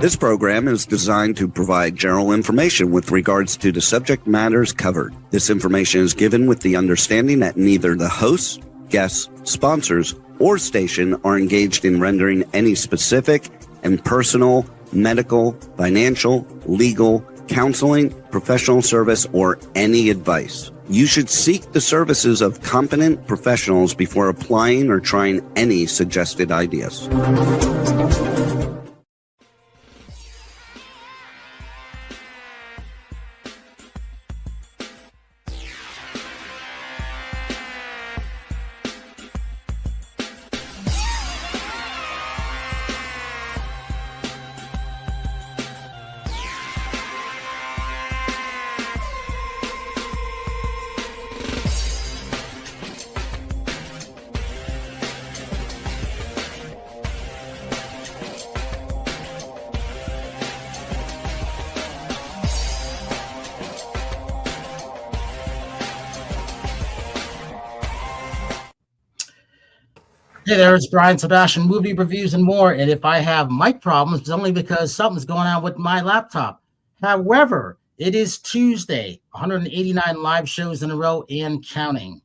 This program is designed to provide general information with regards to the subject matters covered. This information is given with the understanding that neither the hosts, guests, sponsors, or station are engaged in rendering any specific and personal, medical, financial, legal, counseling, professional service, or any advice. You should seek the services of competent professionals before applying or trying any suggested ideas. Hey there, it's Brian Sebastian, movie reviews and more. And if I have mic problems, it's only because something's going on with my laptop. However, it is Tuesday, 189 live shows in a row and counting.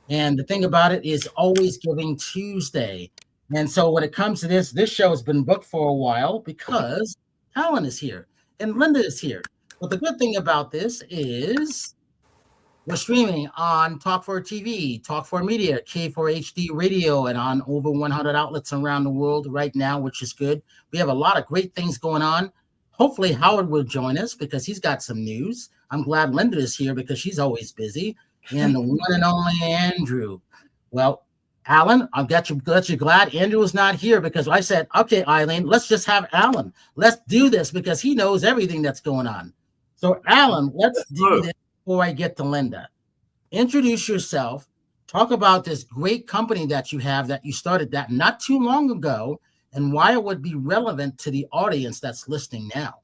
And the thing about it is always Giving Tuesday. And so when it comes to this show has been booked for a while because Allan is here and Linda is here. But the good thing about this is we're streaming on Talk4 TV, Talk4 Media, K4HD Radio, and on over 100 outlets around the world right now, which is good. We have a lot of great things going on. Hopefully Howard will join us because he's got some news. I'm glad Linda is here because she's always busy. And the one and only Andrew. Well, Allan, I'm glad you're glad Andrew is not here because I said, okay, Eileen, let's just have Allan. Let's do this because he knows everything that's going on. So, Allan, let's do this. Before I get to Linda, introduce yourself, talk about this great company that you have that you started that not too long ago and why it would be relevant to the audience that's listening now.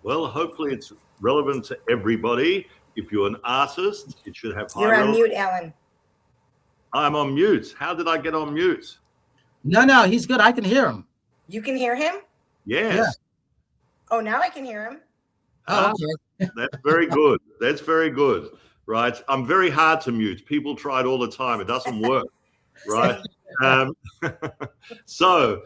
Well, hopefully it's relevant to everybody. If you're an artist, it should have high You're on relevance. mute, Allan. I'm on mute. How did I get on mute? No, he's good. I can hear him. You can hear him? Yes. Yeah. Oh, now I can hear him. Oh, okay. That's very good. That's very good. Right. I'm very hard to mute. People try it all the time. It doesn't work. Right. So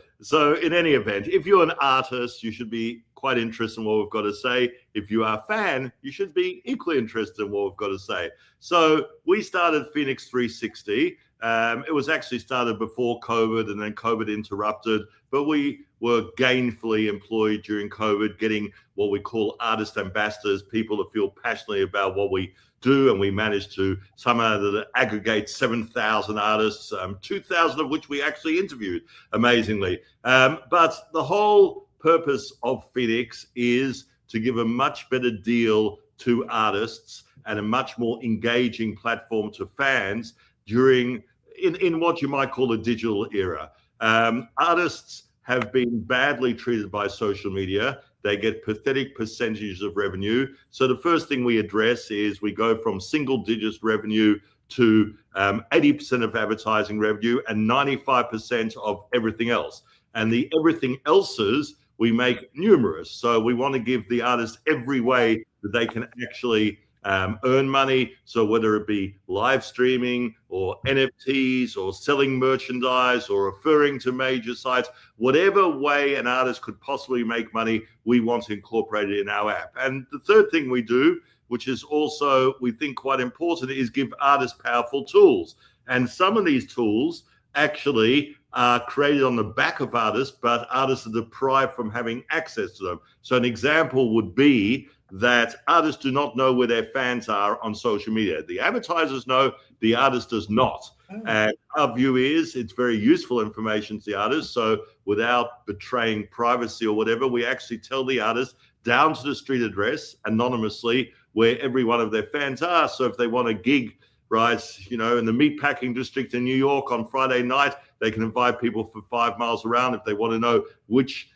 in any event, if you're an artist, you should be quite interested in what we've got to say. If you are a fan, you should be equally interested in what we've got to say. So we started FENIX360. It was actually started before COVID and then COVID interrupted, but we were gainfully employed during COVID, getting what we call artist ambassadors, people that feel passionately about what we do, and we managed to somehow aggregate 7,000 artists, 2,000 of which we actually interviewed, amazingly. But the whole purpose of FENIX is to give a much better deal to artists and a much more engaging platform to fans during in what you might call a digital era. Artists have been badly treated by social media. They get pathetic percentages of revenue. So the first thing we address is we go from single digits revenue to 80% of advertising revenue and 95% of everything else. And the everything else's we make numerous. So we want to give the artists every way that they can actually earn money. So whether it be live streaming or NFTs or selling merchandise or referring to major sites, whatever way an artist could possibly make money, we want to incorporate it in our app. And the third thing we do, which is also, we think, quite important, is give artists powerful tools. And some of these tools actually are created on the back of artists, but artists are deprived from having access to them. So an example would be that artists do not know where their fans are on social media. The advertisers know, the artist does not. And our view is it's very useful information to the artist. So without betraying privacy or whatever, we actually tell the artist down to the street address anonymously where every one of their fans are. So if they want a gig, right, you know, in the meatpacking district in New York on Friday night, they can invite people for 5 miles around. If they want to know which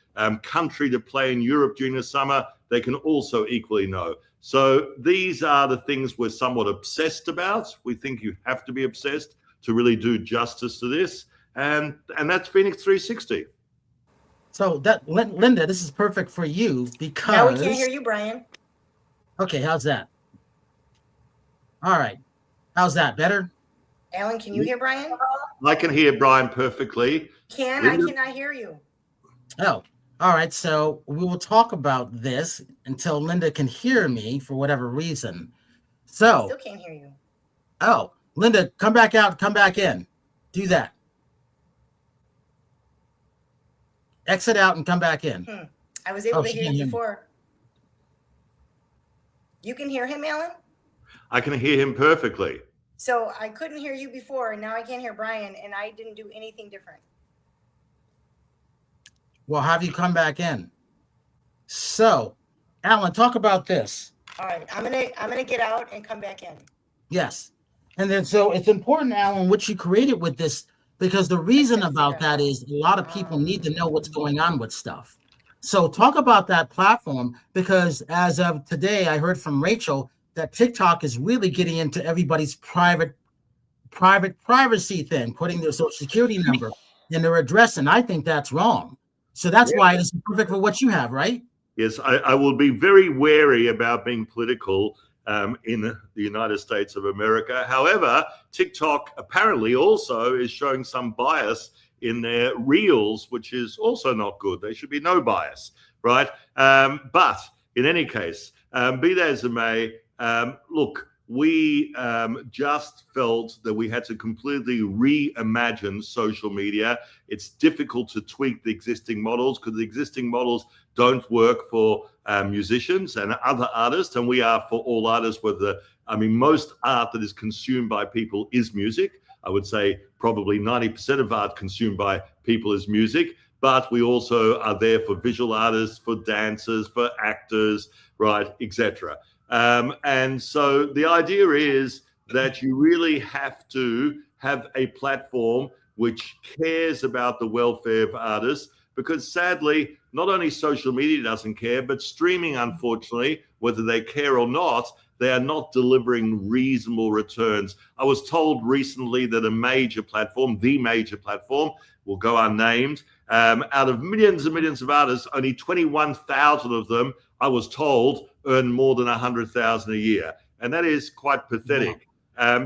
country to play in Europe during the summer, they can also equally know. So these are the things we're somewhat obsessed about. We think you have to be obsessed to really do justice to this. And that's FENIX360. So that Linda, this is perfect for you because Now we can't hear you, Brian. Okay, how's that? All right. How's that? Better? Alan, can you hear Brian? I can hear Brian perfectly. I cannot hear you. Oh, all right. So we will talk about this until Linda can hear me for whatever reason. So Still can't hear you. Oh, Linda, come back out, come back in. Do that. Exit out and come back in. I was able to hear you before. You can hear him, Alan? I can hear him perfectly. So I couldn't hear you before, and now I can't hear Brian, and I didn't do anything different. Well, have you come back in? So, Alan, talk about this. All right, I'm gonna get out and come back in. Yes. And then so it's important, Alan, what you created with this, because the reason about that is a lot of people need to know what's going on with stuff. So talk about that platform, because as of today, I heard from Rachel that TikTok is really getting into everybody's private privacy thing, putting their social security number and their address. And I think that's wrong. So that's why it's perfect for what you have, right? Yes, I will be very wary about being political in the United States of America. However, TikTok apparently also is showing some bias in their reels, which is also not good. There should be no bias, right? But in any case, be that as it may, look, we just felt that we had to completely reimagine social media. It's difficult to tweak the existing models because the existing models don't work for musicians and other artists, and we are for all artists. Most art that is consumed by people is music. I would say probably 90% of art consumed by people is music, but we also are there for visual artists, for dancers, for actors, right, etc. And so the idea is that you really have to have a platform which cares about the welfare of artists, because sadly, not only social media doesn't care, but streaming, unfortunately, whether they care or not, they are not delivering reasonable returns. I was told recently that the major platform, will go unnamed, out of millions and millions of artists, only 21,000 of them, I was told, earn more than 100,000 a year. And that is quite pathetic.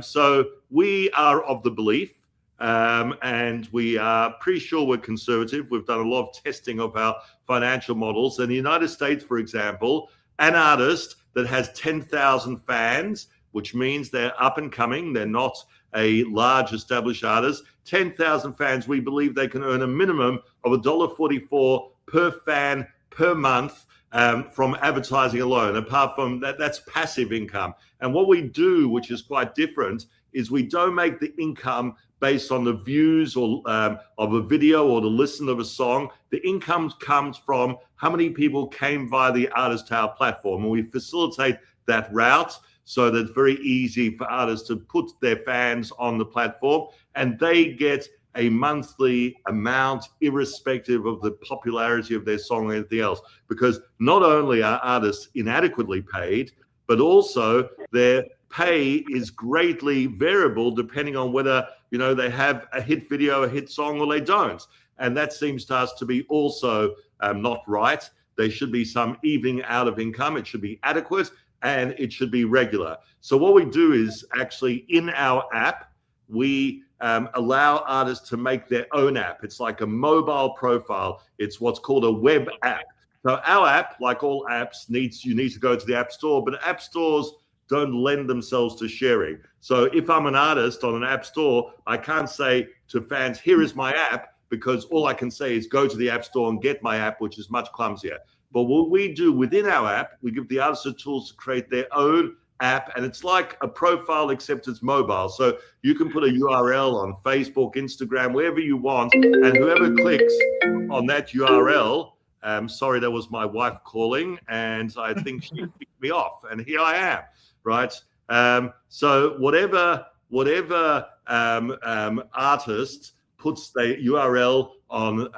So we are of the belief, and we are pretty sure we're conservative. We've done a lot of testing of our financial models. In the United States, for example, an artist that has 10,000 fans, which means they're up and coming, they're not a large established artist, 10,000 fans, we believe they can earn a minimum of $1.44 per fan per month from advertising alone. Apart from that, that's passive income. And what we do, which is quite different, is we don't make the income based on the views or of a video or the listen of a song. The income comes from how many people came via the Artist Tower platform, and we facilitate that route so that it's very easy for artists to put their fans on the platform, and they get a monthly amount irrespective of the popularity of their song or anything else, because not only are artists inadequately paid, but also their pay is greatly variable depending on whether they have a hit video, a hit song, or they don't. And that seems to us to be also not right. There should be some evening out of income. It should be adequate and it should be regular. So what we do is actually in our app, we allow artists to make their own app. It's like a mobile profile. It's what's called a web app. So our app, like all apps, you need to go to the App Store, but app stores don't lend themselves to sharing. So if I'm an artist on an app store, I can't say to fans, here is my app, because all I can say is go to the App Store and get my app, which is much clumsier. But what we do within our app, we give the artists the tools to create their own app, and it's like a profile except it's mobile. So you can put a URL on Facebook, Instagram, wherever you want, and whoever clicks on that URL, sorry, that was my wife calling, and I think she picked me off, and here I am, right? So whatever artist puts the URL on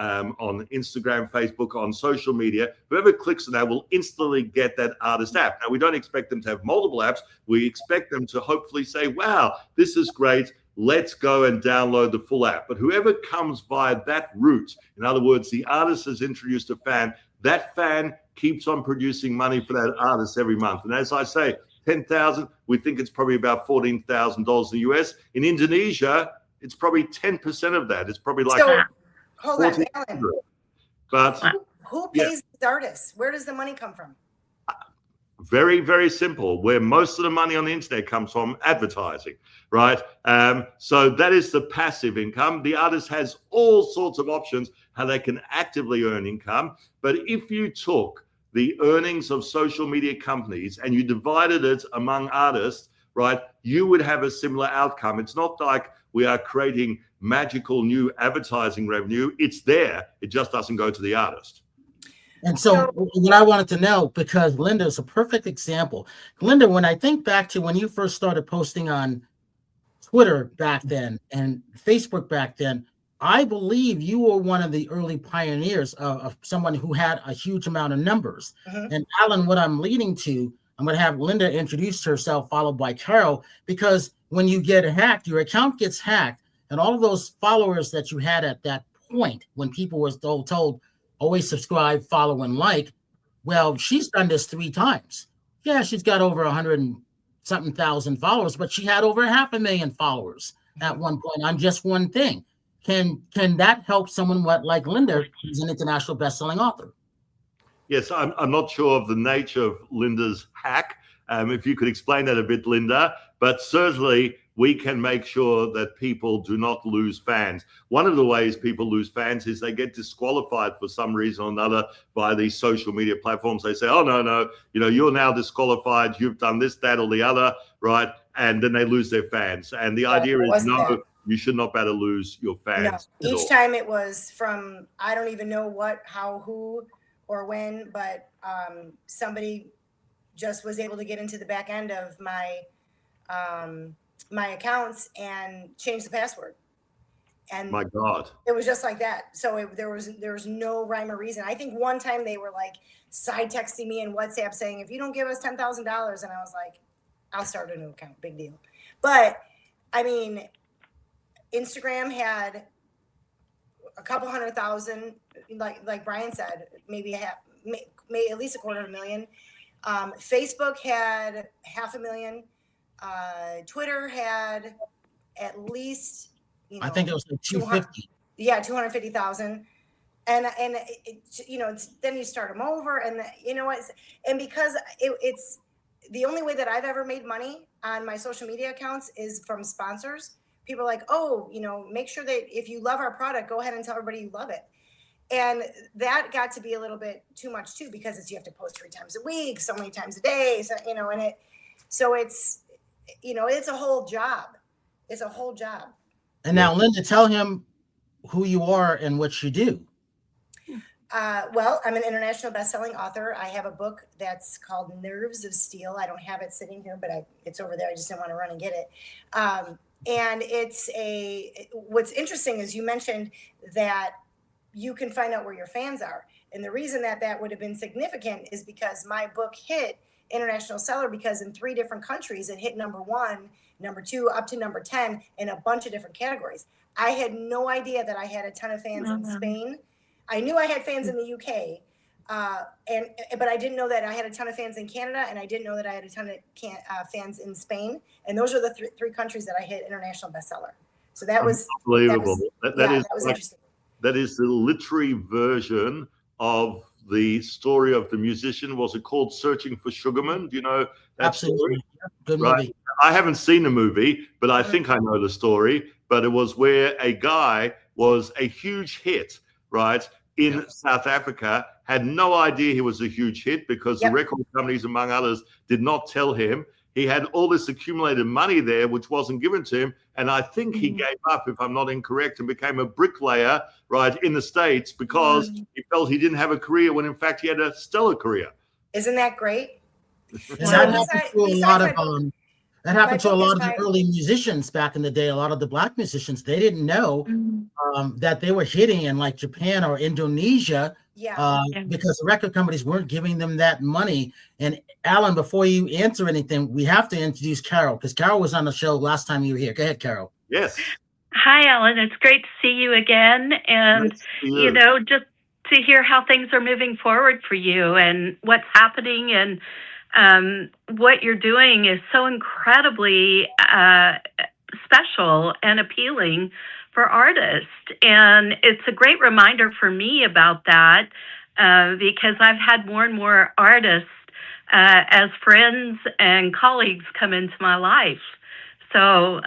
Instagram, Facebook, on social media, whoever clicks on that will instantly get that artist app. Now, we don't expect them to have multiple apps. We expect them to hopefully say, wow, this is great. let's go and download the full app. But whoever comes via that route, in other words, the artist has introduced a fan, that fan keeps on producing money for that artist every month. And as I say, 10,000, we think it's probably about $14,000 in the US. In Indonesia, it's probably 10% of that. It's probably like, so, hold on, Allan. But who pays these artists? Where does the money come from? Very, very simple. Where most of the money on the internet comes from, advertising, right? So that is the passive income. The artist has all sorts of options how they can actively earn income. But if you took the earnings of social media companies and you divided it among artists, right, you would have a similar outcome. It's not like we are creating magical new advertising revenue. It's there. It just doesn't go to the artist. And so what I wanted to know, because Linda is a perfect example. Linda, when I think back to when you first started posting on Twitter back then and Facebook back then, I believe you were one of the early pioneers of someone who had a huge amount of numbers. And Allan, what I'm leading to, I'm going to have Linda introduce herself, followed by Carol, because when you get hacked, your account gets hacked, and all of those followers that you had at that point, when people were told always subscribe, follow, and like. Well, she's done this 3 times. Yeah, she's got over 100 and something thousand followers, but she had over 500,000 followers at one point on just one thing. Can that help someone like Linda, who's an international best-selling author? Yes, I'm not sure of the nature of Linda's hack. If you could explain that a bit, Linda, but certainly we can make sure that people do not lose fans. One of the ways people lose fans is they get disqualified for some reason or another by these social media platforms. They say, oh, no, you're now disqualified. You've done this, that, or the other, right? And then they lose their fans. And the idea is, no, you should not better lose your fans. No. Each time it was from, I don't even know what, how, who, or when, but somebody just was able to get into the back end of my my accounts and change the password. And my God, it was just like that. So there was no rhyme or reason. I think one time they were like side texting me in WhatsApp saying, if you don't give us $10,000, and I was like, I'll start a new account, big deal. But I mean, Instagram had a couple 100,000, like Brian said, maybe at least 250,000. Facebook had 500,000. Twitter had at least, I think it was like 250. Yeah, 250,000. And then you start them over, and and because it's the only way that I've ever made money on my social media accounts is from sponsors. People are like, oh, make sure that if you love our product, go ahead and tell everybody you love it. And that got to be a little bit too much too, because you have to post 3 times a week, so many times a day. So, it's a whole job. It's a whole job. And now, Linda, tell him who you are and what you do. Well, I'm an international best-selling author. I have a book that's called Nerves of Steel. I don't have it sitting here, but it's over there. I just didn't want to run and get it. And what's interesting is you mentioned that you can find out where your fans are. And the reason that would have been significant is because my book hit international seller, because in 3 different countries, it hit #1, #2, up to #10 in a bunch of different categories. I had no idea that I had a ton of fans in Spain. I knew I had fans in the UK, but I didn't know that I had a ton of fans in Canada, and I didn't know that I had a ton of fans in Spain. And those are the 3 countries that I hit international bestseller. So that was unbelievable. That was interesting. That is the literary version of the story of the musician. Was it called Searching for Sugarman? Do you know that Absolutely. story? Good right. movie. I haven't seen the movie, but I think I know the story. But it was where a guy was a huge hit, right, in South Africa, had no idea he was a huge hit because the record companies, among others, did not tell him. He had all this accumulated money there, which wasn't given to him. And I think he gave up, if I'm not incorrect, and became a bricklayer, right, in the States because he felt he didn't have a career when, in fact, he had a stellar career. Isn't that great? That happened to a lot of the early musicians back in the day. A lot of the Black musicians, they didn't know that they were hitting in like Japan or Indonesia because the record companies weren't giving them that money. And Allan, before you answer anything, we have to introduce Carol, because Carol was on the show last time you were here. Go ahead, Carol. Yes. Hi, Alan. It's great to see you again. And, just to hear how things are moving forward for you and what's happening and what you're doing is so incredibly special and appealing for artists. And it's a great reminder for me about that because I've had more and more artists as friends and colleagues come into my life. So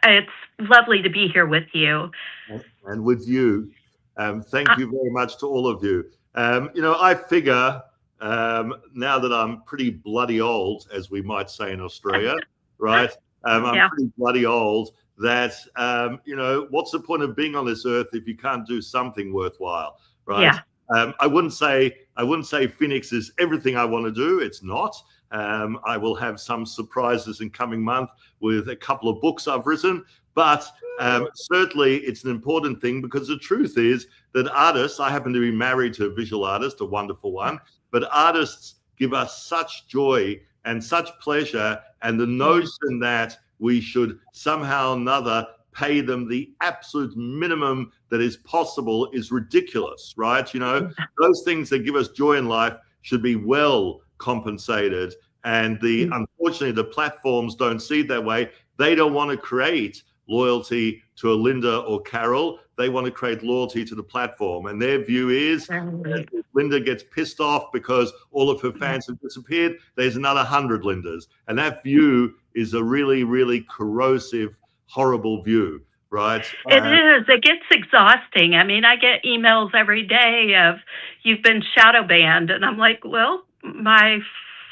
it's lovely to be here with you. And with you. Thank you very much to all of you. I figure now that I'm pretty bloody old, as we might say in Australia, right? I'm pretty bloody old that, what's the point of being on this earth if you can't do something worthwhile, right? Yeah. I wouldn't say Phoenix is everything I want to do. It's not. I will have some surprises in coming month with a couple of books I've written, but certainly it's an important thing because the truth is that artists, I happen to be married to a visual artist, a wonderful one, but artists give us such joy and such pleasure, and the notion that we should somehow or another pay them the absolute minimum that is possible is ridiculous, right? Those things that give us joy in life should be well compensated. And unfortunately, the platforms don't see it that way. They don't want to create loyalty to a Linda or Carol. They want to create loyalty to the platform. And their view is that if Linda gets pissed off because all of her fans have disappeared, there's another 100 Lindas. And that view is a really, really corrosive, horrible view, right? It is. It gets exhausting. I mean, I get emails every day of, you've been shadow banned. And I'm like, well, my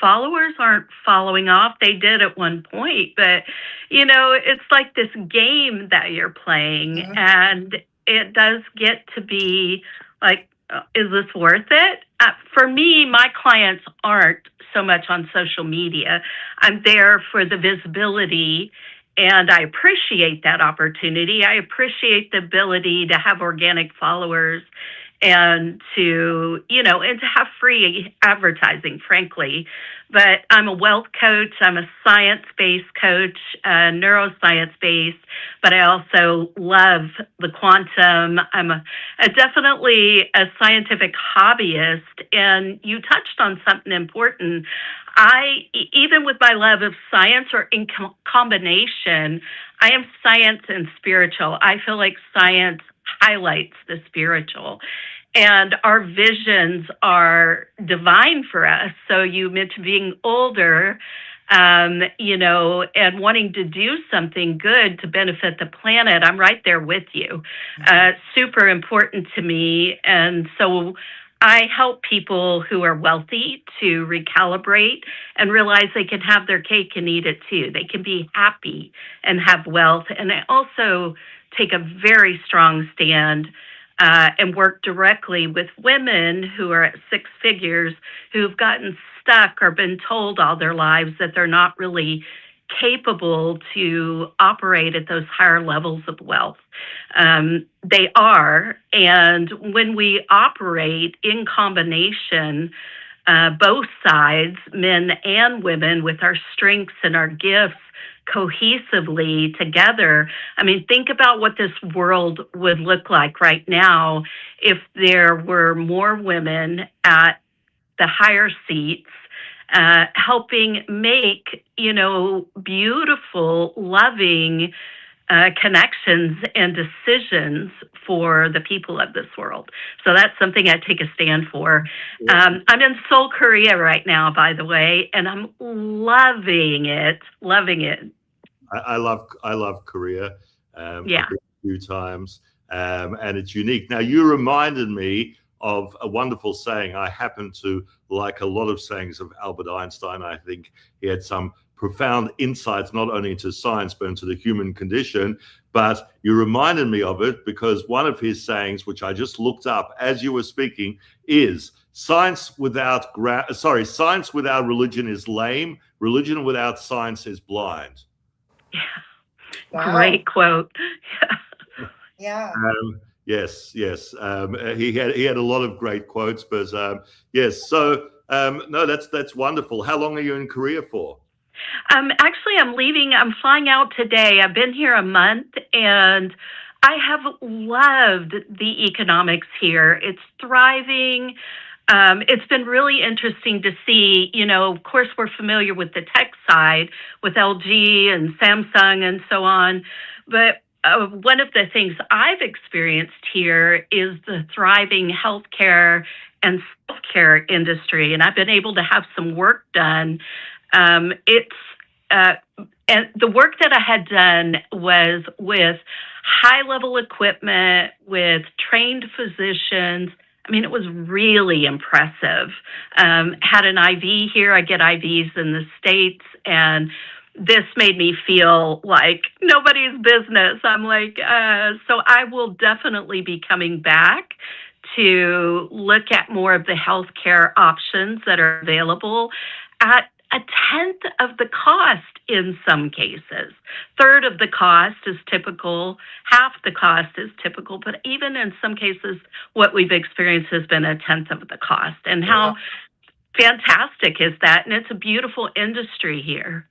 followers aren't following off. They did at one point, but it's like this game that you're playing, and it does get to be like, is this worth it? For me, my clients aren't so much on social media. I'm there for the visibility, and I appreciate that opportunity. I appreciate the ability to have organic followers and to have free advertising, frankly. But I'm a wealth coach. I'm a science-based coach, neuroscience-based, but I also love the quantum. I'm definitely a scientific hobbyist. And you touched on something important. Even with my love of science or in combination, I am science and spiritual. I feel like science highlights the spiritual, and our visions are divine for us. So you mentioned being older, and wanting to do something good to benefit the planet. I'm right there with you. Super important to me. And so I help people who are wealthy to recalibrate and realize they can have their cake and eat it too. They can be happy and have wealth. And I also take a very strong stand and work directly with women who are at six figures who've gotten stuck or been told all their lives that they're not really capable to operate at those higher levels of wealth. They are, and when we operate in combination, both sides, men and women, with our strengths and our gifts cohesively together. I mean, think about what this world would look like right now if there were more women at the higher seats, helping make, beautiful, loving connections and decisions for the people of this world. So that's something I take a stand for. I'm in Seoul, Korea right now, by the way, and I'm loving it. I love Korea. I've been a few times, and it's unique. Now, you reminded me of a wonderful saying. I happen to like a lot of sayings of Albert Einstein. I think he had some profound insights, not only into science, but into the human condition. But you reminded me of it because one of his sayings, which I just looked up as you were speaking, is science without religion is lame. Religion without science is blind. Yeah. Wow. Great quote. Yeah. Yes. He had a lot of great quotes, but yes. So no, that's wonderful. How long are you in Korea for? Actually, I'm leaving. I'm flying out today. I've been here a month, and I have loved the economics here. It's thriving. It's been really interesting to see, of course, we're familiar with the tech side with LG and Samsung and so on. But one of the things I've experienced here is the thriving healthcare and self-care industry. And I've been able to have some work done. And the work that I had done was with high-level equipment, with trained physicians. I mean, it was really impressive. Had an IV here. I get IVs in the States, and this made me feel like nobody's business. I'm like, so I will definitely be coming back to look at more of the healthcare options that are available at a tenth of the cost in some cases. Third of the cost is typical, half the cost is typical, but even in some cases, what we've experienced has been a tenth of the cost. And how fantastic is that? And it's a beautiful industry here.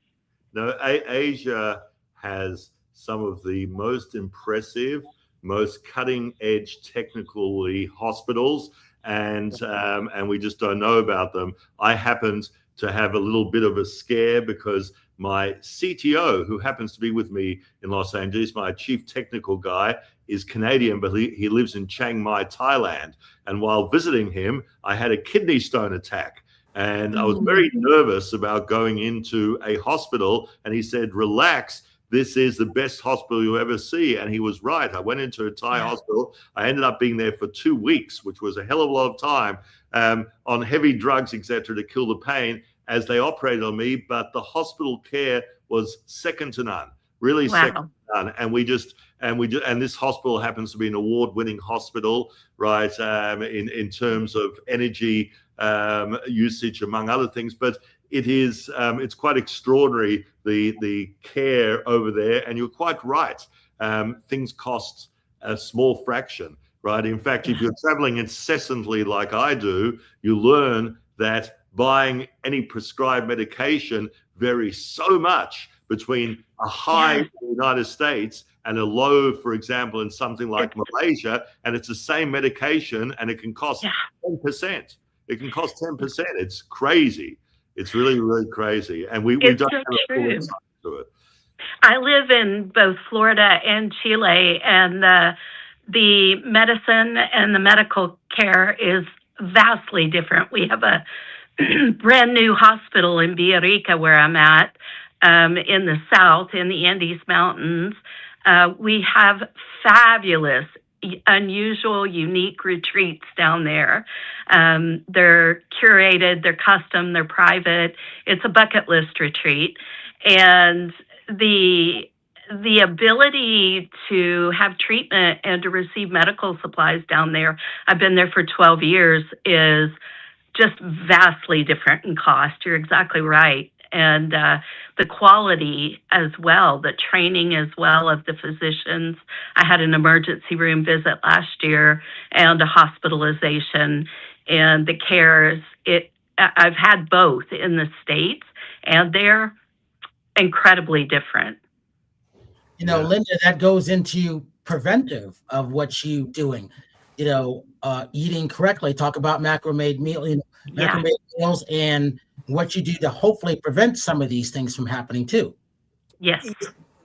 No, Asia has some of the most impressive, most cutting-edge technically hospitals, and we just don't know about them. I happened to have a little bit of a scare because my CTO, who happens to be with me in Los Angeles, my chief technical guy, is Canadian, but he lives in Chiang Mai, Thailand. And while visiting him, I had a kidney stone attack. And I was very nervous about going into a hospital. And he said, relax, this is the best hospital you'll ever see. And he was right. I went into a Thai hospital. I ended up being there for 2 weeks, which was a hell of a lot of time, on heavy drugs, etc., to kill the pain as they operated on me. But the hospital care was second to none, really second to none. And this hospital happens to be an award-winning hospital, right? In terms of energy usage, among other things. But it's quite extraordinary, the care over there. And you're quite right. Things cost a small fraction, right? In fact, if you're traveling incessantly like I do, you learn that buying any prescribed medication varies so much between a high in the United States and a low, for example, in something like Malaysia, and it's the same medication and it can cost 10%. It can cost 10%. It's crazy. It's really, really crazy. And we don't have a full insight to it. I live in both Florida and Chile, and the medicine and the medical care is vastly different. We have a brand new hospital in Villarrica, where I'm at, in the south, in the Andes Mountains. We have fabulous, unusual, unique retreats down there. They're curated, they're custom, they're private. It's a bucket list retreat. And the ability to have treatment and to receive medical supplies down there, I've been there for 12 years, is just vastly different in cost. You're exactly right. And the quality as well, the training as well of the physicians. I had an emergency room visit last year and a hospitalization, and the cares. I've had both in the States, and they're incredibly different. Linda, that goes into preventive of what you doing. Eating correctly. Talk about macro-made meals and what you do to hopefully prevent some of these things from happening too. Yes.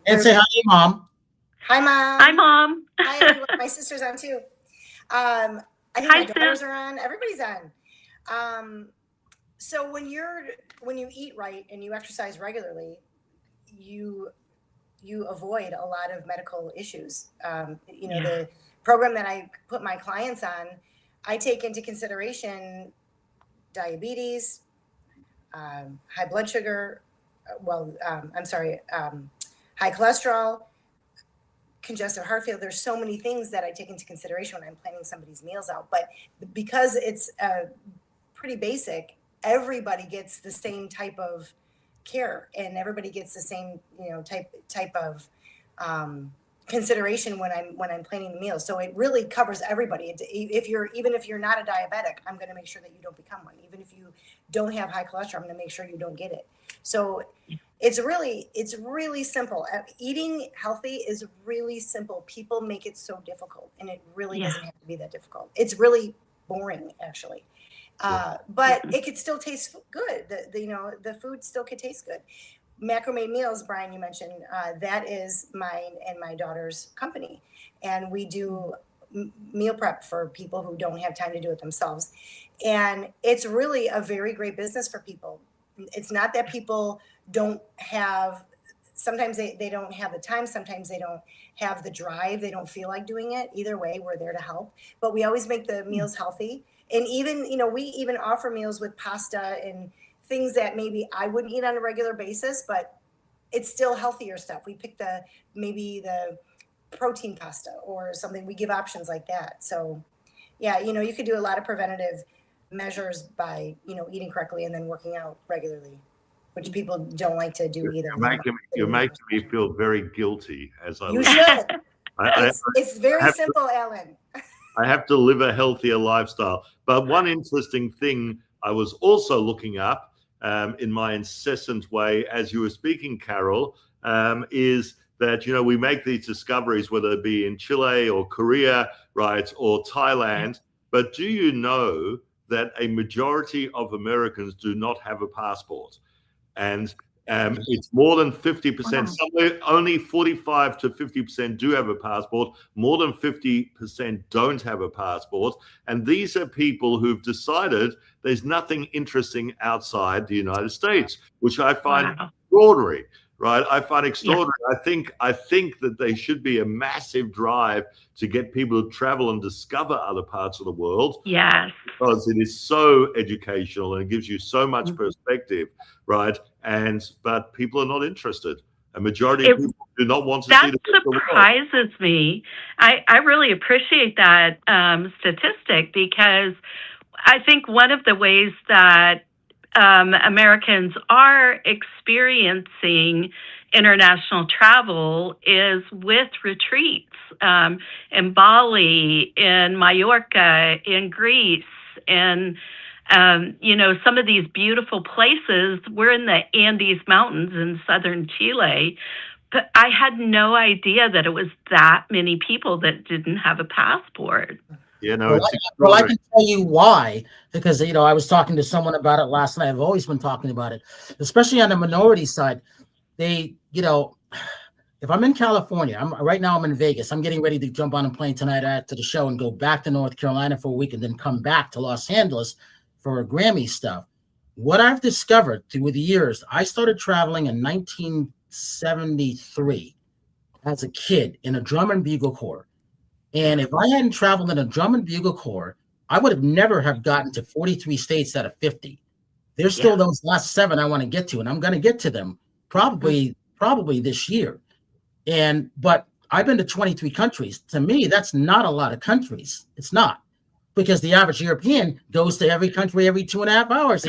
And say hi, Mom. Hi, Mom. Hi, Mom. Hi, everyone. My sister's on too. I think my daughters are on. Everybody's on. So when you eat right and you exercise regularly, you avoid a lot of medical issues. The program that I put my clients on, I take into consideration diabetes, high blood sugar, high cholesterol, congestive heart failure. There's so many things that I take into consideration when I'm planning somebody's meals out. But because it's pretty basic, everybody gets the same type of care, and everybody gets the same type of consideration when I'm planning the meals. So it really covers everybody. Even if you're not a diabetic, I'm going to make sure that you don't become one. Even if you don't have high cholesterol, I'm going to make sure you don't get it. So it's really simple. Eating healthy is really simple. People make it so difficult, and it really doesn't have to be that difficult. It's really boring, actually. But it could still taste good. The food still could taste good. Macrame Meals, Brian, you mentioned, that is mine and my daughter's company. And we do meal prep for people who don't have time to do it themselves. And it's really a very great business for people. It's not that people don't have, sometimes they don't have the time, sometimes they don't have the drive, they don't feel like doing it. Either way, we're there to help. But we always make the meals healthy. And even, we even offer meals with pasta and things that maybe I wouldn't eat on a regular basis, but it's still healthier stuff. We pick maybe the protein pasta or something. We give options like that. So yeah, you could do a lot of preventative measures by, eating correctly and then working out regularly, which people don't like to do either. You're making me feel very guilty as I You should. It's very simple, Allan. I have to live a healthier lifestyle. But one interesting thing I was also looking up in my incessant way as you were speaking, Carol, is that, we make these discoveries, whether it be in Chile or Korea, right, or Thailand. But do you know that a majority of Americans do not have a passport? And it's more than 50%. Somewhere only 45 to 50% do have a passport. More than 50% don't have a passport. And these are people who've decided there's nothing interesting outside the United States, which I find extraordinary, right? I find extraordinary. I think that there should be a massive drive to get people to travel and discover other parts of the world. Yes. Because it is so educational and it gives you so much perspective, right? But people are not interested. A majority of people do not want to see the world. That surprises me. I really appreciate that statistic, because I think one of the ways that Americans are experiencing international travel is with retreats in Bali, in Mallorca, in Greece, and some of these beautiful places. We're in the Andes Mountains in southern Chile, but I had no idea that it was that many people that didn't have a passport. Well, I can tell you why, because, I was talking to someone about it last night. I've always been talking about it, especially on the minority side. They, if I'm in California, right now I'm in Vegas. I'm getting ready to jump on a plane tonight after the show and go back to North Carolina for a week and then come back to Los Angeles for a Grammy stuff. What I've discovered through the years, I started traveling in 1973 as a kid in a drum and bugle corps. And if I hadn't traveled in a drum and bugle corps, I would have never have gotten to 43 states out of 50. There's still those last 7 I want to get to, and I'm going to get to them probably this year. But I've been to 23 countries. To me, that's not a lot of countries. It's not, because the average European goes to every country every 2.5 hours.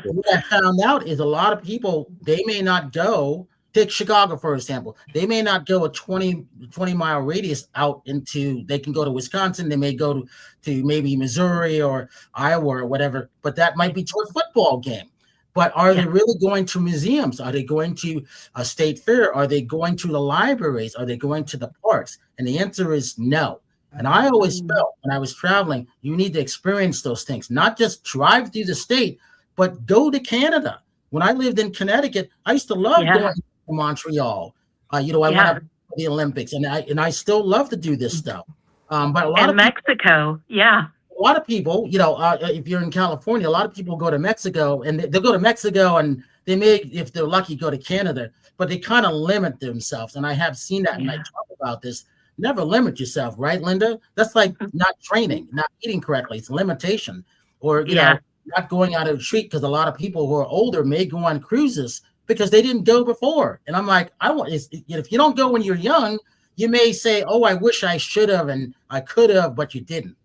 What I found out is a lot of people, they may not go. Take Chicago, for example. They may not go a 20-mile radius out into, they can go to Wisconsin. They may go to maybe Missouri or Iowa or whatever, but that might be to a football game. But are they really going to museums? Are they going to a state fair? Are they going to the libraries? Are they going to the parks? And the answer is no. And I always felt when I was traveling, you need to experience those things, not just drive through the state, but go to Canada. When I lived in Connecticut, I used to love going to Montreal. I went up to the Olympics, and I still love to do this stuff. But a lot of Mexico, a lot of people, if you're in California, a lot of people go to Mexico, and they'll go to Mexico, and they may, if they're lucky, go to Canada, but they kind of limit themselves. And I have seen that, and I talk about this. Never limit yourself, right, Linda? That's like not training, not eating correctly. It's a limitation, or not going out of the street, because a lot of people who are older may go on cruises because they didn't go before. And I'm like, if you don't go when you're young, you may say, oh, I wish I should have and I could have, but you didn't.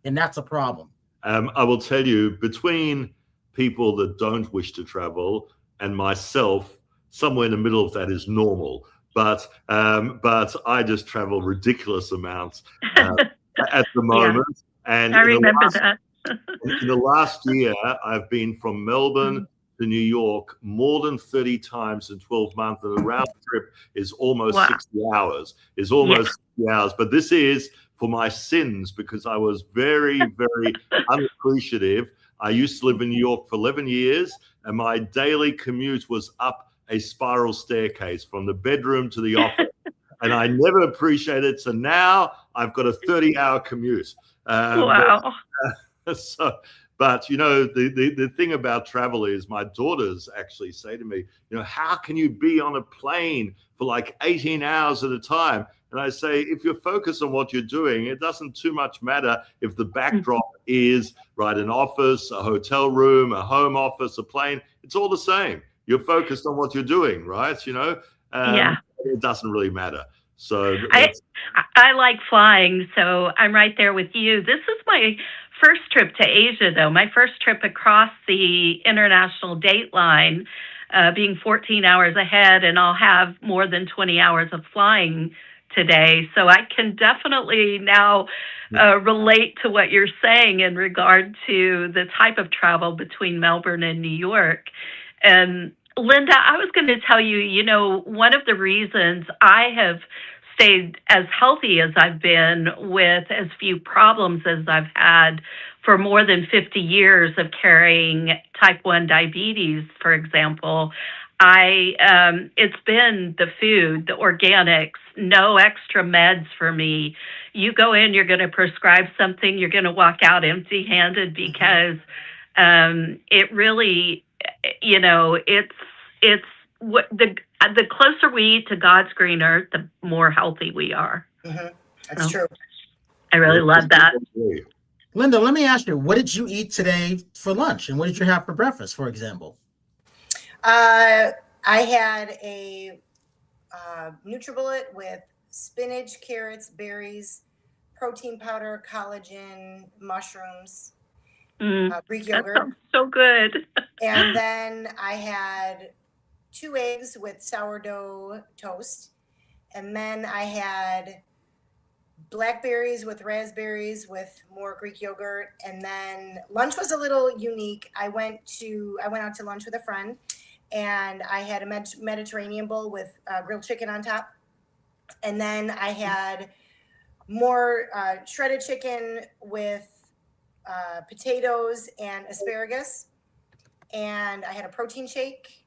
And that's a problem. I will tell you, between people that don't wish to travel and myself, somewhere in the middle of that is normal. but I just travel ridiculous amounts at the moment. And I remember that. in the last year, I've been from Melbourne to New York more than 30 times in 12 months, and the round trip is almost 60 hours. Is almost 60 hours. But this is for my sins, because I was very, very unappreciative. I used to live in New York for 11 years, and my daily commute was up a spiral staircase from the bedroom to the office. And I never appreciated it. So now I've got a 30-hour commute. Wow. But you know, the thing about travel is, my daughters actually say to me, you know, how can you be on a plane for like 18 hours at a time? And I say, if you're focused on what you're doing, it doesn't too much matter if the backdrop is an office, a hotel room, a home office, a plane. It's all the same. You're focused on what you're doing, right? You know, it doesn't really matter. So I like flying, so I'm right there with you. This is my first trip to Asia, though. My first trip across the international date line, being 14 hours ahead, and I'll have more than 20 hours of flying today. So I can definitely now relate to what you're saying in regard to the type of travel between Melbourne and New York. And Linda, I was going to tell you, you know, one of the reasons I have stayed as healthy as I've been with as few problems as I've had for more than 50 years of carrying type 1 diabetes, for example, it's been the food, the organics, no extra meds for me. You go in, you're going to prescribe something, you're going to walk out empty-handed, because it really, you know, it's what the closer we eat to God's green earth, the more healthy we are. That's true. I really love that. Linda, let me ask you, what did you eat today for lunch, and what did you have for breakfast, for example? I had a NutriBullet with spinach, carrots, berries, protein powder, collagen, mushrooms, Greek yogurt. That sounds so good. And then I had 2 eggs with sourdough toast. And then I had blackberries with raspberries with more Greek yogurt. And then lunch was a little unique. I went out to lunch with a friend, and I had a Mediterranean bowl with grilled chicken on top. And then I had more shredded chicken with potatoes and asparagus. And I had a protein shake.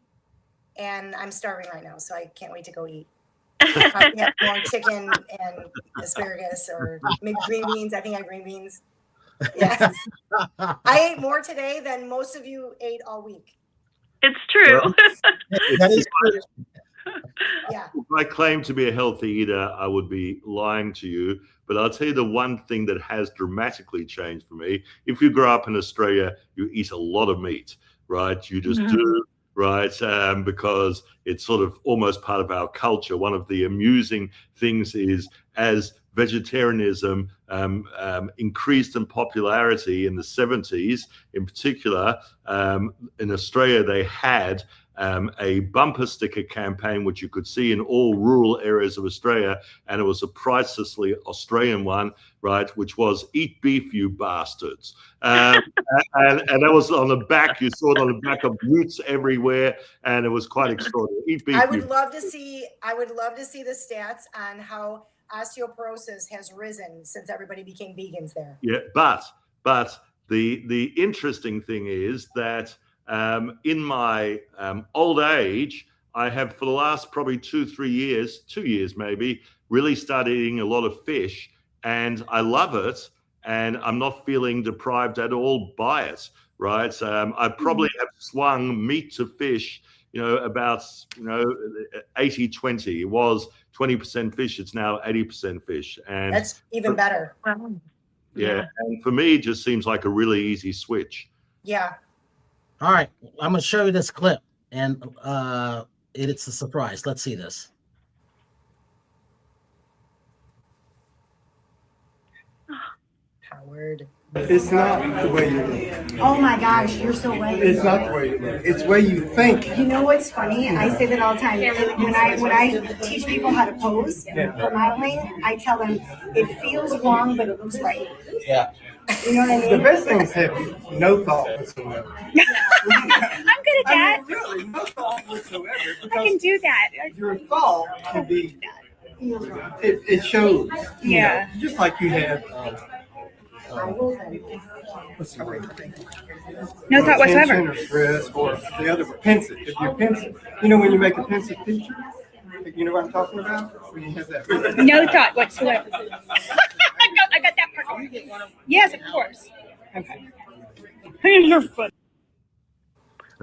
And I'm starving right now, so I can't wait to go eat. I have more chicken and asparagus, or maybe green beans. I think I have green beans. Yeah. I ate more today than most of you ate all week. It's true. That is true. Yeah. If I claim to be a healthy eater, I would be lying to you. But I'll tell you the one thing that has dramatically changed for me. If you grow up in Australia, you eat a lot of meat, right? You just do. Right, because it's sort of almost part of our culture. One of the amusing things is, as vegetarianism increased in popularity in the 70s, in particular, in Australia, they had a bumper sticker campaign, which you could see in all rural areas of Australia, and it was a pricelessly Australian one, right, which was "Eat beef, you bastards," and that was on the back. You saw it on the back of roots everywhere, and it was quite extraordinary. Eat beef. I would love to see the stats on how osteoporosis has risen since everybody became vegans there. Yeah, but the interesting thing is that in my old age, I have, for the last probably 2 years maybe, really started eating a lot of fish, and I love it, and I'm not feeling deprived at all by it, right? I probably have swung meat to fish, about 80-20. It was 20% fish, it's now 80% fish. And that's even better. Yeah, and for me, it just seems like a really easy switch. Yeah. All right, I'm going to show you this clip, and it's a surprise. Let's see this. Howard. It's not the way you look. Oh my gosh, you're so right. It's not the way you look. It's the way you think. You know what's funny? I say that all the time. When I teach people how to pose for modeling, I tell them it feels wrong, but it looks right. Yeah. You know what I mean? The best thing is having no thought whatsoever. I'm good at that. I mean, really, no thought whatsoever. I can do that. Your thought can be, it shows. Yeah. You know, just like you have, what's the word? No thought whatsoever. Tension or stress, or the other word, pensive. If you're pensive, you know when you make a pensive picture? You know what I'm talking about? When you have that. No thought whatsoever. I got that part. Yes, of course. Okay. You're funny.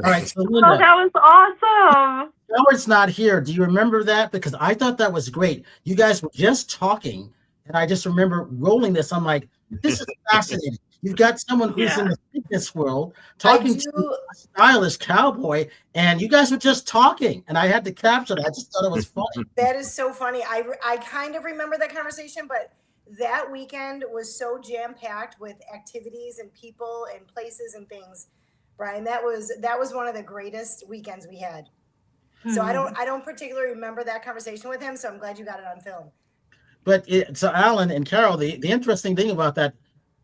All right, so Oh, Linda, that was awesome. Howard's not here. Do you remember that? Because I thought that was great. You guys were just talking, and I just remember rolling this. I'm like, this is fascinating. You've got someone who's in the fitness world talking to a stylish cowboy, and you guys were just talking, and I had to capture it. I just thought it was funny. That is so funny. I kind of remember that conversation, but that weekend was so jam-packed with activities and people and places and things. Brian, that was one of the greatest weekends we had. So I don't particularly remember that conversation with him, so I'm glad you got it on film. But so Allan and Carol, the interesting thing about that,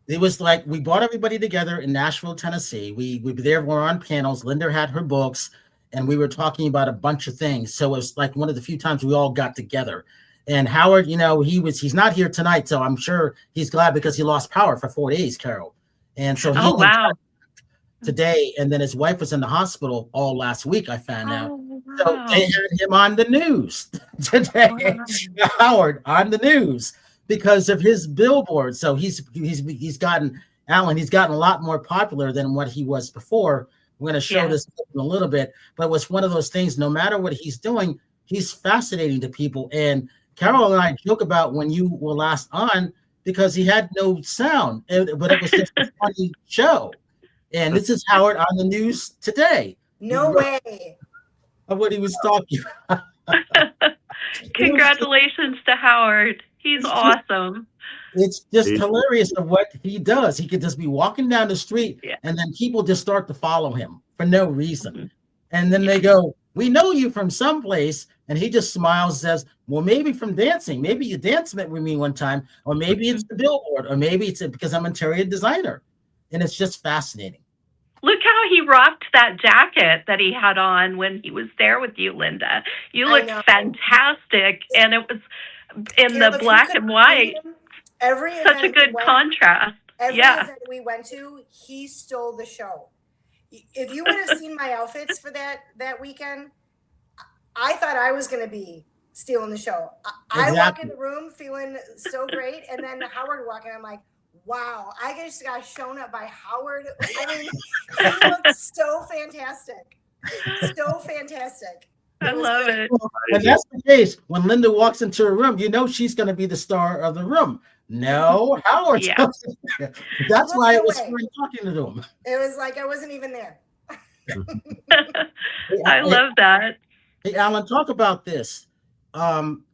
it was like we brought everybody together in Nashville, Tennessee. We were on panels. Linda had her books, and we were talking about a bunch of things. So it was like one of the few times we all got together. And Howard, you know, he's not here tonight, so I'm sure he's glad because he lost power for 4 days, Carol. And so he today, and then his wife was in the hospital all last week, I found out. Wow. So they had him on the news today, Howard on the news because of his billboard. So he's gotten, Allan, he's gotten a lot more popular than what he was before. We're going to show this in a little bit, but it was one of those things, no matter what he's doing, he's fascinating to people. And Carol and I joke about when you were last on because he had no sound, but it was just a funny show. And this is Howard on the news today. No way. Of what he was talking about. Congratulations to Howard. He's awesome. It's just hilarious of what he does. He could just be walking down the street and then people just start to follow him for no reason. And then they go, we know you from someplace. And he just smiles and says, well, maybe from dancing. Maybe you danced with me one time. Or maybe it's the billboard. Or maybe it's because I'm an interior designer. And it's just fascinating. Look how he rocked that jacket that he had on when he was there with you, Linda. You looked fantastic. And it was in the black and white. Such a good contrast. Every event we went to, he stole the show. If you would have seen my outfits for that weekend, I thought I was going to be stealing the show. I walk in the room feeling so great, and then Howard walking, I'm like, wow, I just got shown up by Howard. I mean, he looked so fantastic. So fantastic. I love it. And that's the case. When Linda walks into a room, you know she's going to be the star of the room. No, Howard. That's why it was fun talking to him. It was like I wasn't even there. I love that. Hey, Allan, talk about this.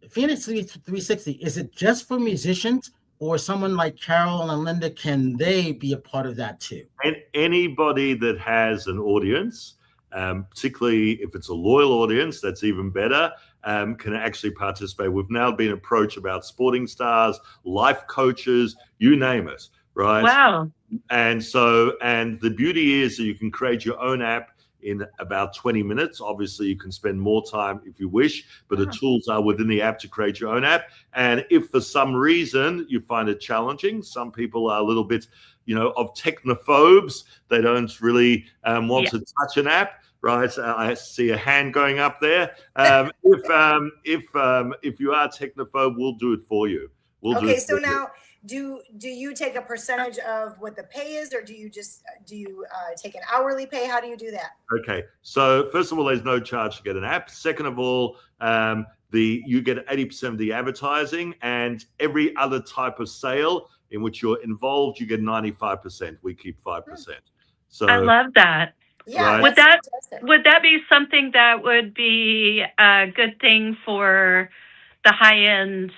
Phoenix 360, is it just for musicians or someone like Carol and Linda, can they be a part of that too? And anybody that has an audience, particularly if it's a loyal audience, that's even better, can actually participate. We've now been approached about sporting stars, life coaches, you name it, right? Wow. And the beauty is that you can create your own app in about 20 minutes. Obviously, you can spend more time if you wish, but the tools are within the app to create your own app. And if for some reason you find it challenging, some people are a little bit, of technophobes. They don't really want to touch an app. Right, I see a hand going up there. If you are technophobe, we'll do it for you. So now, do you take a percentage of what the pay is, or do you take an hourly pay? How do you do that? Okay, so first of all, there's no charge to get an app. Second of all, you get 80% of the advertising, and every other type of sale in which you're involved, you get 95%. We keep 5%. So I love that. Yeah, would that be something that would be a good thing for the high-end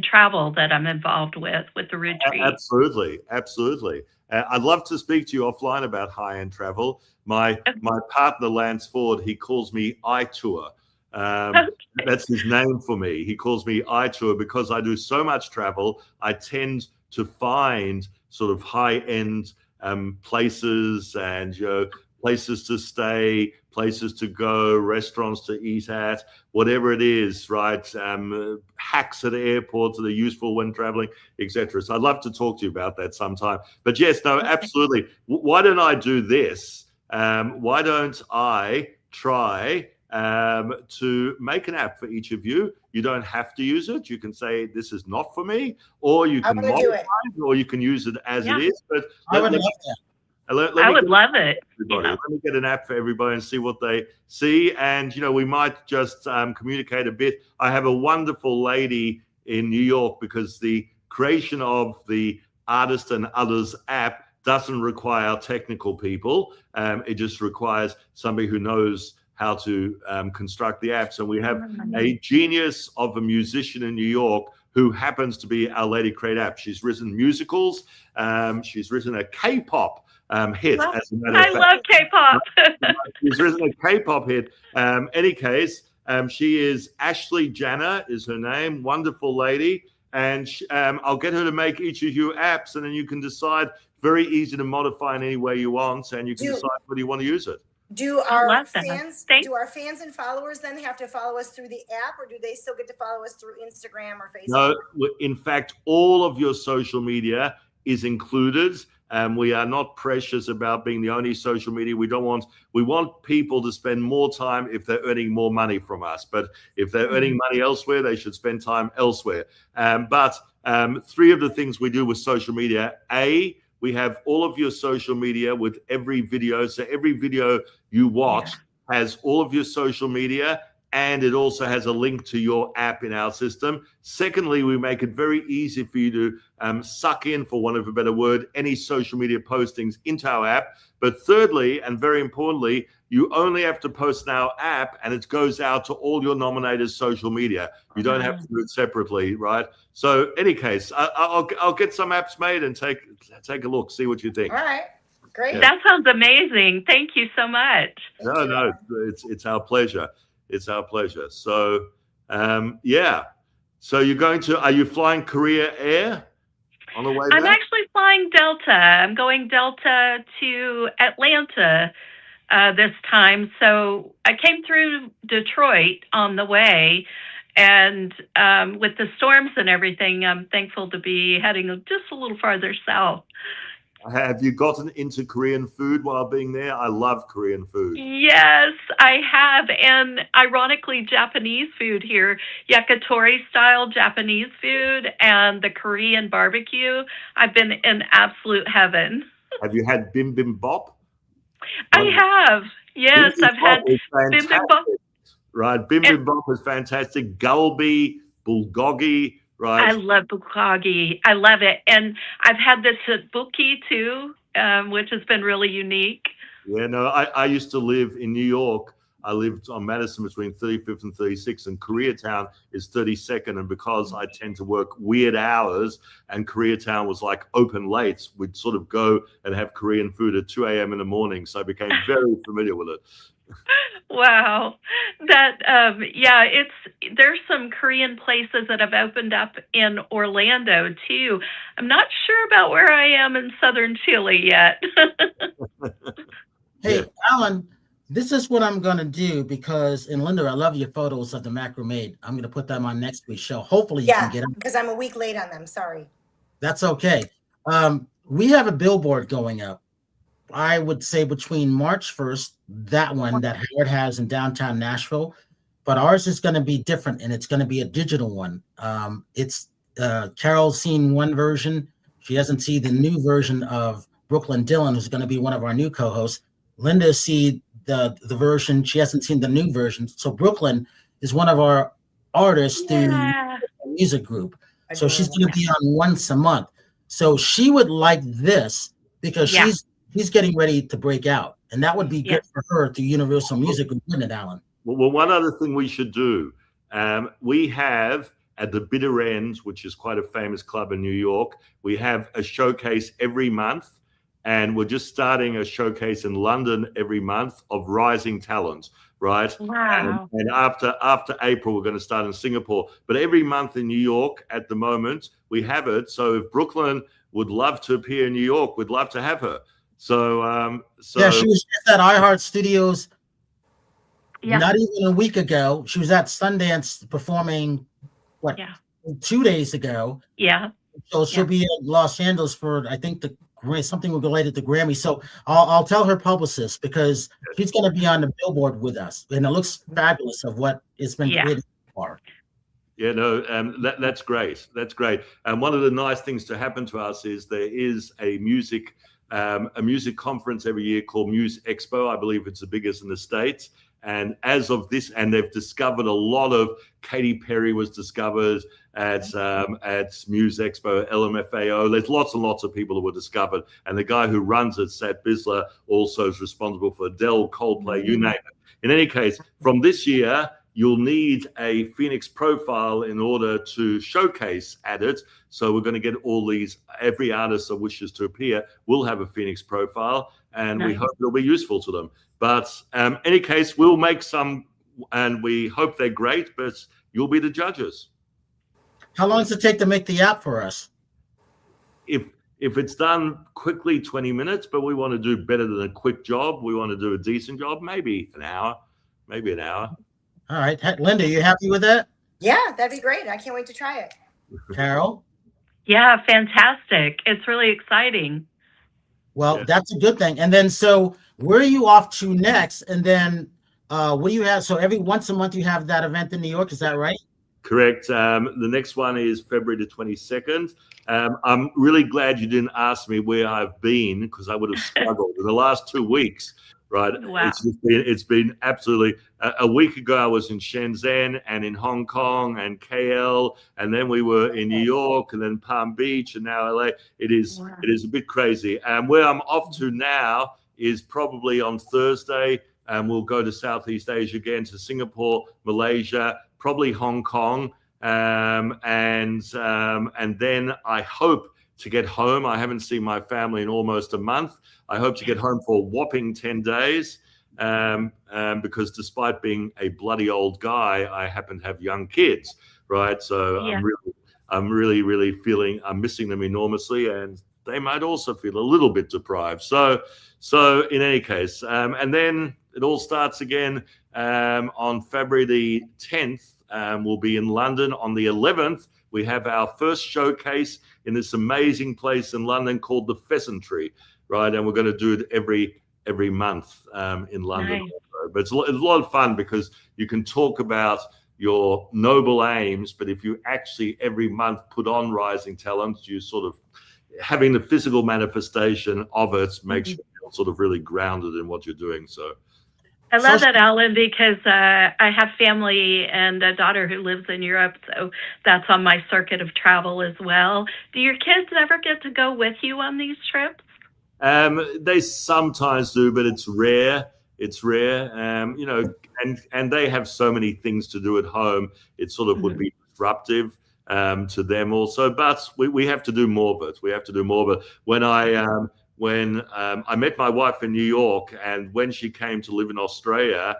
travel that I'm involved with the retreat. Absolutely, absolutely. I'd love to speak to you offline about high-end travel. My partner, Lance Ford, he calls me iTour. That's his name for me. He calls me iTour because I do so much travel. I tend to find sort of high-end places and places to stay, places to go, restaurants to eat at, whatever it is, right? Hacks at airports that are useful when traveling, etc. So I'd love to talk to you about that sometime. But yes, no, absolutely. Why don't I do this? Why don't I try to make an app for each of you? You don't have to use it. You can say this is not for me, or you can modify it, or you can use it as it is. But I would love that. I would love it. Let me get an app for everybody and see what they see. And, we might just communicate a bit. I have a wonderful lady in New York because the creation of the Artist and Others app doesn't require technical people. It just requires somebody who knows how to construct the apps. And we have a genius of a musician in New York who happens to be our Lady Create app. She's written musicals. She's written a K-pop hit. Well, as a matter of fact. love K-pop. She's written a K-pop hit. Any case, she is Ashley Janner is her name. Wonderful lady. And I'll get her to make each of you apps, and then you can decide. Very easy to modify in any way you want, and you can decide whether you want to use it. Do our fans and followers then have to follow us through the app, or do they still get to follow us through Instagram or Facebook? No, in fact, all of your social media is included. We are not precious about being the only social media. We want people to spend more time if they're earning more money from us. But if they're earning money elsewhere, they should spend time elsewhere. But three of the things we do with social media: we have all of your social media with every video. So every video you watch has all of your social media, and it also has a link to your app in our system. Secondly, we make it very easy for you to suck in, for want of a better word, any social media postings into our app. But thirdly, and very importantly, you only have to post in our app, and it goes out to all your nominators' social media. You don't have to do it separately, right? So, any case, I'll get some apps made and take a look, see what you think. All right, great. Yeah. That sounds amazing. Thank you so much. No, it's our pleasure. It's our pleasure. So, So are you flying Korea Air on the way back? I'm actually flying Delta. I'm going Delta to Atlanta this time. So I came through Detroit on the way, and with the storms and everything, I'm thankful to be heading just a little farther south. Have you gotten into Korean food while being there? I love Korean food. Yes, I have. And ironically, Japanese food here, yakitori style Japanese food and the Korean barbecue. I've been in absolute heaven. Have you had bibimbap? I have. Yes, I've had bibimbap. Right, bibimbap is fantastic. Galbi, bulgogi. Right. I love bulgogi. I love it. And I've had this tteokbokki too, which has been really unique. Yeah, no, I used to live in New York. I lived on Madison between 35th and 36th, and Koreatown is 32nd. And because I tend to work weird hours, and Koreatown was like open late, we'd sort of go and have Korean food at 2 a.m. in the morning. So I became very familiar with it. Wow. There's some Korean places that have opened up in Orlando too. I'm not sure about where I am in southern Chile yet. Hey, Allan, this is what I'm going to do because, and Linda, I love your photos of the macrame. I'm going to put them on next week's show. Hopefully you can get them. Because I'm a week late on them. Sorry. That's okay. We have a billboard going up. I would say between March 1st, that one that Howard has in downtown Nashville, but ours is going to be different, and it's going to be a digital one. It's Carol's seen one version. She hasn't seen the new version of Brooklyn Dillon, who's going to be one of our new co-hosts. Linda see the version. She hasn't seen the new version. So Brooklyn is one of our artists through the music group. So she's going to be on once a month. So she would like this because she's getting ready to break out, and that would be good for her through Universal Music Group, wouldn't it, Allan? Well, one other thing we should do, We have at the Bitter End, which is quite a famous club in New York, we have a showcase every month. And we're just starting a showcase in London every month of rising talent, right? Wow. And after April, we're going to start in Singapore. But every month in New York at the moment, we have it. So if Brooklyn would love to appear in New York, we'd love to have her. So, yeah, she was just at iHeart Studios Yeah. not even a week ago. She was at Sundance performing, what, Yeah. 2 days ago. Yeah. So she'll be in Los Angeles for, I think, something related to Grammy. So I'll tell her publicist, because she's going to be on the billboard with us, and it looks fabulous of what it's been created so far. Yeah, no, that's great. That's great. And one of the nice things to happen to us is there is a music conference every year called Muse Expo. I believe it's the biggest in the States. And as of this, and they've discovered a lot of, Katy Perry was discovered at Muse Expo, LMFAO. There's lots and lots of people who were discovered. And the guy who runs it, Sat Bisler, also is responsible for Adele, Coldplay, you name it. In any case, from this year, you'll need a Phoenix profile in order to showcase at it. So we're going to get every artist that wishes to appear will have a Phoenix profile, and we hope it'll be useful to them. But any case, we'll make some, and we hope they're great, but you'll be the judges. How long does it take to make the app for us? If it's done quickly, 20 minutes, but we want to do better than a quick job. We want to do a decent job, maybe an hour. All right. Linda, you happy with that? Yeah, that'd be great. I can't wait to try it. Carol? Yeah, fantastic. It's really exciting. Well, that's a good thing. And then, so where are you off to next? And then what do you have? So once a month you have that event in New York, is that right? Correct. The next one is February the 22nd. I'm really glad you didn't ask me where I've been, because I would have struggled in the last 2 weeks. Right. Wow. It's been absolutely. A week ago, I was in Shenzhen and in Hong Kong and KL, and then we were in New York and then Palm Beach and now LA. It is a bit crazy. And where I'm off to now is probably on Thursday, and we'll go to Southeast Asia again, to Singapore, Malaysia, probably Hong Kong, and then I hope to get home. I haven't seen my family in almost a month. I hope to get home for a whopping 10 days because despite being a bloody old guy, I happen to have young kids, right? So I'm really feeling, I'm missing them enormously, and they might also feel a little bit deprived. So in any case, and then it all starts again on February the 10th. We'll be in London on the 11th. We have our first showcase in this amazing place in London called the Pheasantry, right? And we're going to do it every month in London. Nice. But it's a lot of fun because you can talk about your noble aims, but if you actually every month put on rising talent, you sort of having the physical manifestation of it makes you feel sort of really grounded in what you're doing. So I love that, Allan, because I have family and a daughter who lives in Europe, so that's on my circuit of travel as well. Do your kids ever get to go with you on these trips? They sometimes do, but it's rare. It's rare, you know, and they have so many things to do at home. It sort of would be disruptive to them also. But we have to do more of it. We have to do more of it. When I met my wife in New York, and when she came to live in Australia,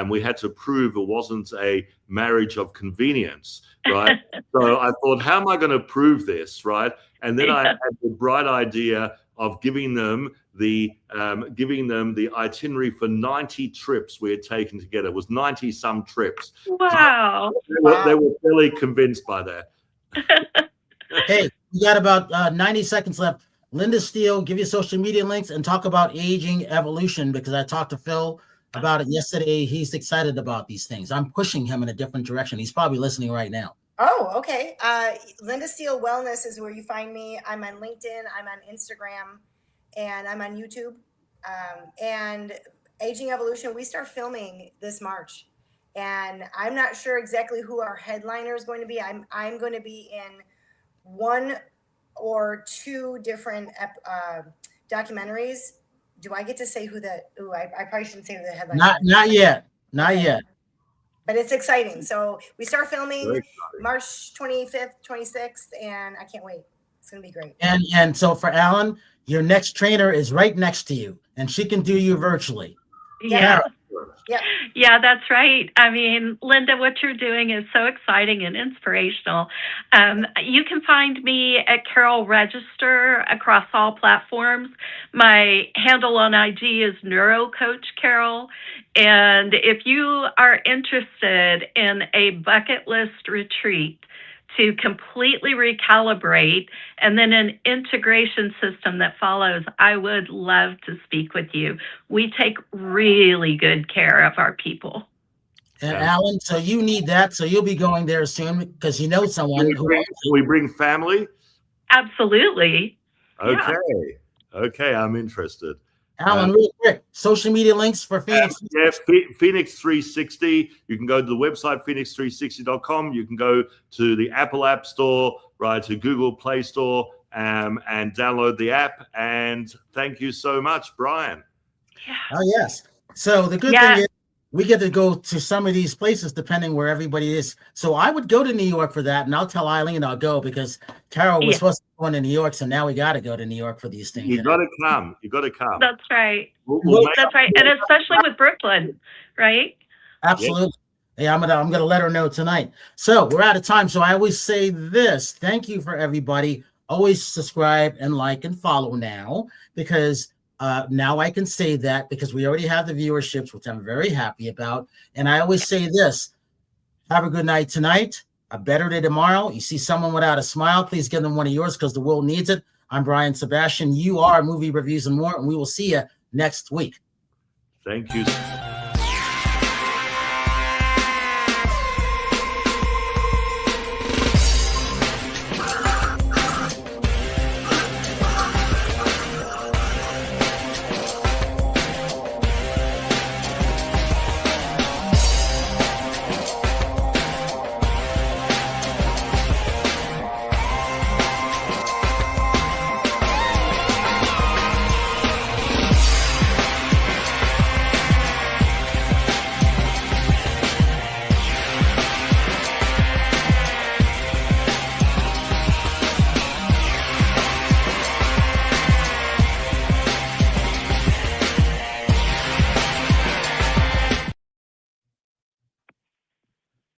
we had to prove it wasn't a marriage of convenience, right? So I thought, how am I going to prove this, right? And then I had the bright idea of giving them the itinerary for 90 trips we had taken together. It was 90 some trips. Wow. So they were fairly convinced by that. Hey, we got about 90 seconds left. Linda Steele, give your social media links and talk about aging evolution, because I talked to Phil about it yesterday. He's excited about these things. I'm pushing him in a different direction. He's probably listening right now. Oh, okay. Linda Steele Wellness is where you find me. I'm on LinkedIn, I'm on Instagram, and I'm on YouTube. And Aging Evolution, we start filming this March. And I'm not sure exactly who our headliner is going to be. I'm going to be in one or two different documentaries. Do I get to say who that? I probably shouldn't say who the headliner is. Not yet. Not yet. but it's exciting. So we start filming Very exciting. March 25th, 26th, and I can't wait. It's going to be great. And so for Allan, your next trainer is right next to you, and she can do you virtually. Yeah. Yeah. Yeah, that's right. I mean, Linda, what you're doing is so exciting and inspirational. You can find me at Carol Register across all platforms. My handle on IG is NeuroCoach Carol. And if you are interested in a bucket list retreat to completely recalibrate and then an integration system that follows, I would love to speak with you. We take really good care of our people. And Allan, so you need that. So you'll be going there soon because you know someone. We bring family? Absolutely. Okay. Yeah. Okay, I'm interested. Allan, real quick, social media links for Phoenix. Yeah, FENIX360. You can go to the website, FENIX360.com. You can go to the Apple App Store, right, to Google Play Store, and download the app. And thank you so much, Brian. Yeah. Oh, yes. So the good thing is we get to go to some of these places depending where everybody is. So I would go to New York for that, and I'll tell Eileen I'll go because Carol was supposed to go to New York, so now we got to go to New York for these things. You got to come. You got to come. That's right. We'll That's right. And especially with Brooklyn, right? Absolutely. Yeah, I'm gonna let her know tonight. So we're out of time. So I always say this. Thank you for everybody. Always subscribe and like and follow now, because now I can say that because we already have the viewerships, which I'm very happy about. And I always say this: have a good night tonight, a better day tomorrow. You see someone without a smile, please give them one of yours because the world needs it. I'm Brian Sebastian. You are Movie Reviews and More, and we will see you next week. Thank you.